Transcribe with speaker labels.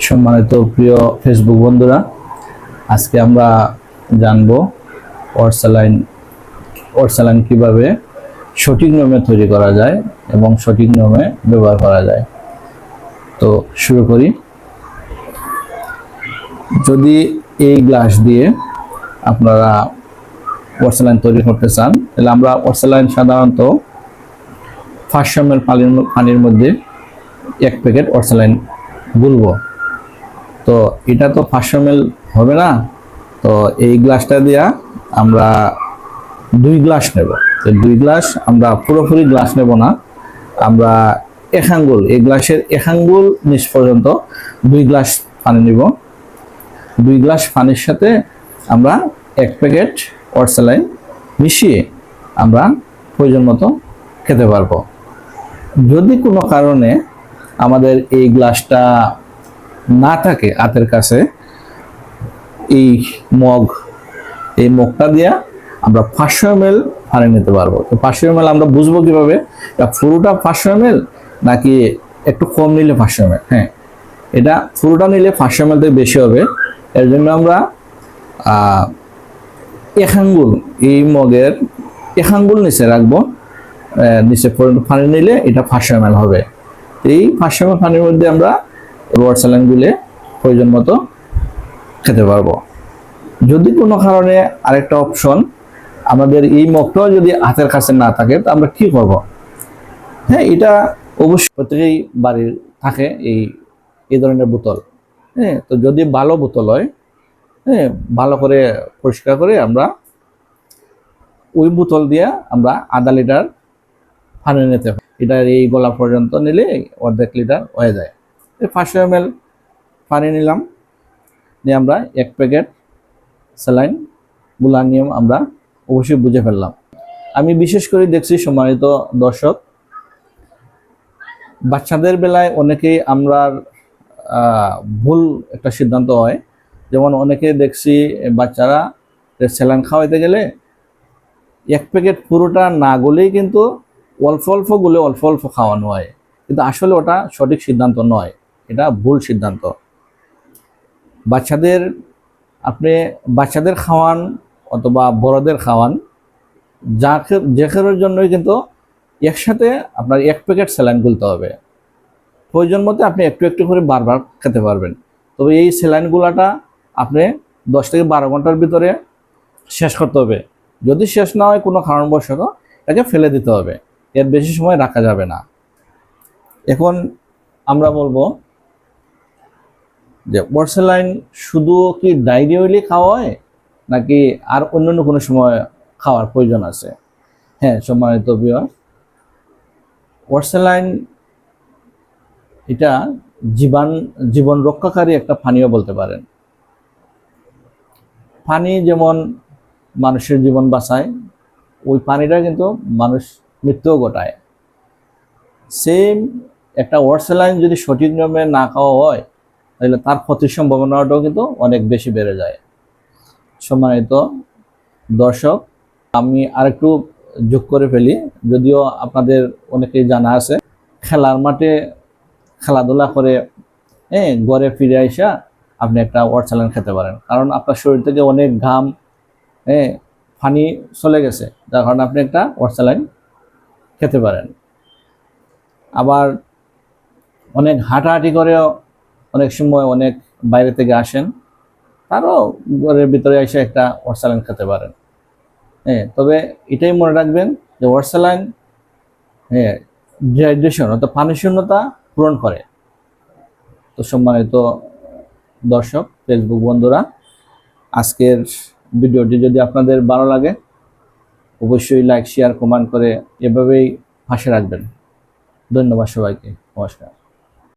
Speaker 1: সম্মানিত প্রিয় ফেসবুক বন্ধুরা, আজকে আমরা জানবো ওরসালাইন কিভাবে সঠিক নিয়মে তৈরি করা যায় এবং সঠিক নিয়মে ব্যবহার করা যায়। তো শুরু করি। যদি এই গ্লাস দিয়ে আপনারা ওরসালাইন তৈরি করতে চান, তাহলে আমরা ওরসালাইন সাধারণত 500 ml পানির মধ্যে 1 প্যাকেট ওরসালাইন গুলবো। তো এটা তো 500 ml হবে না, তো এই গ্লাসটা দিয়া আমরা 2 গ্লাস নেব। তো 2 গ্লাস আমরা পুরোপুরি গ্লাস নেব না, আমরা 1 আঙ্গুল, এই গ্লাসের 1 আঙ্গুল নিচ পর্যন্ত 2 গ্লাস পানি নিব। 2 গ্লাস পানির সাথে আমরা 1 প্যাকেট ওরসালাইন মিশিয়ে আমরা প্রয়োজন মতো খেতে পারবো। যদি কোনো কারণে আমাদের এই গ্লাসটা না থাকে হাতের কাছে, এই মগটা দিয়ে আমরা 500 ml পানি নিতে পারবো। তো 500 ml আমরা বুঝবো কিভাবে এটা পুরোটা 500 ml নাকি একটু কম নিলে 500 ml? হ্যাঁ, এটা পুরোটা নিলে 500 ml থেকে বেশি হবে। এর জন্য আমরা 1 আঙ্গুল, এই মগের 1 আঙ্গুল নিচে রাখবো। নিচে পানি নিলে এটা 500 ml হবে। এই 500 ml পানির মধ্যে আমরা ওরসালাইন গুলে প্রয়োজন মতো খেতে পারবো। যদি কোনো কারণে আরেকটা অপশন, আমাদের এই মগটাও যদি হাতের কাছে না থাকে, তো আমরা কি করব? হ্যাঁ, এটা অবশ্যই প্রত্যেকেই বাড়ির থাকে এই ধরনের বোতল। হ্যাঁ, তো যদি ভালো বোতল হয়, হ্যাঁ, ভালো করে পরিষ্কার করে আমরা ওই বোতল দিয়ে আমরা আধা লিটার পানি নিতে হয়। এটার এই গলা পর্যন্ত নিলে অর্ধেক লিটার হয়ে যায়। 500 ml পানি নিলাম, নিয়ে আমরা 1 প্যাকেট স্যালাইন গুলার নিয়ম আমরা অবশ্যই বুঝে ফেললাম। আমি বিশেষ করে দেখছি, সম্মানিত দর্শক, বাচ্চাদের বেলায় অনেকেই আমরা ভুল একটা সিদ্ধান্ত হয়। যেমন অনেকে দেখছি বাচ্চারা স্যালাইন খাওয়াইতে গেলে 1 প্যাকেট পুরোটা না গলেই কিন্তু অল্প অল্প গুলে অল্প অল্প খাওয়ানো হয়, কিন্তু আসলে ওটা সঠিক সিদ্ধান্ত নয়, এটা ভুল সিদ্ধান্ত। বাচ্চাদের খাওয়ান অথবা বড়দের খাওয়ান, যে কারোর জন্যই কিন্তু একসাথে আপনার 1 প্যাকেট স্যালাইন গুলতে হবে। প্রয়োজন মতো আপনি একটু একটু করে বারবার খেতে পারবেন। তবে এই স্যালাইনগুলাটা আপনি 10 থেকে 12 ঘন্টার ভিতরে শেষ করতে হবে। যদি শেষ না হয় কোনো কারণবশত, এটাকে ফেলে দিতে হবে, এর বেশি সময় রাখা যাবে না। এখন আমরা বলবো যে ওরসালাইন শুধু কি ডায়রিয়া হইলে খাওয়া হয় নাকি আর অন্যান্য কোনো সময় খাওয়ার প্রয়োজন আছে? হ্যাঁ, সম্মানিত ভিউয়ার, ওরসালাইন এটা জীবন রক্ষাকারী একটা পানীয় বলতে পারেন। পানি যেমন মানুষের জীবন বাঁচায়, ওই পানিটা কিন্তু মানুষ মৃত্যুও ঘটায়। সেম একটা ওরসালাইন যদি সঠিক নিয়মে না খাওয়া হয়, তাহলে তার ক্ষতির সম্ভাবনাটাও কিন্তু অনেক বেশি বেড়ে যায়। সম্মানিত দর্শক, আমি আরেকটু যোগ করে ফেলি, যদিও আপনাদের অনেকেই জানা আছে, খেলার মাঠে খেলাধুলা করে ঘরে ফিরে আইসা আপনি একটা ওরসালাইন খেতে পারেন, কারণ আপনার শরীর থেকে অনেক ঘাম, পানি চলে গেছে, যার কারণে আপনি একটা ওরসালাইন খেতে পারেন। আবার অনেক হাঁটাহাঁটি করেও অনেক সময় অনেক বাইরে থেকে আসেন, তারও ঘরের ভিতরে এসে একটা ওরসালাইন খেতে পারেন। তবে এটাই মনে রাখবেন যে ওরসালাইন ডিহাইড্রেশন অর্থাৎ পানি শূন্যতা পূরণ করে। তো সম্মানিত দর্শক, ফেসবুক বন্ধুরা, আজকের ভিডিওটি যদি আপনাদের ভালো লাগে, অবশ্যই লাইক, শেয়ার, কমেন্ট করে এভাবেই পাশে রাখবেন। ধন্যবাদ সবাইকে। নমস্কার।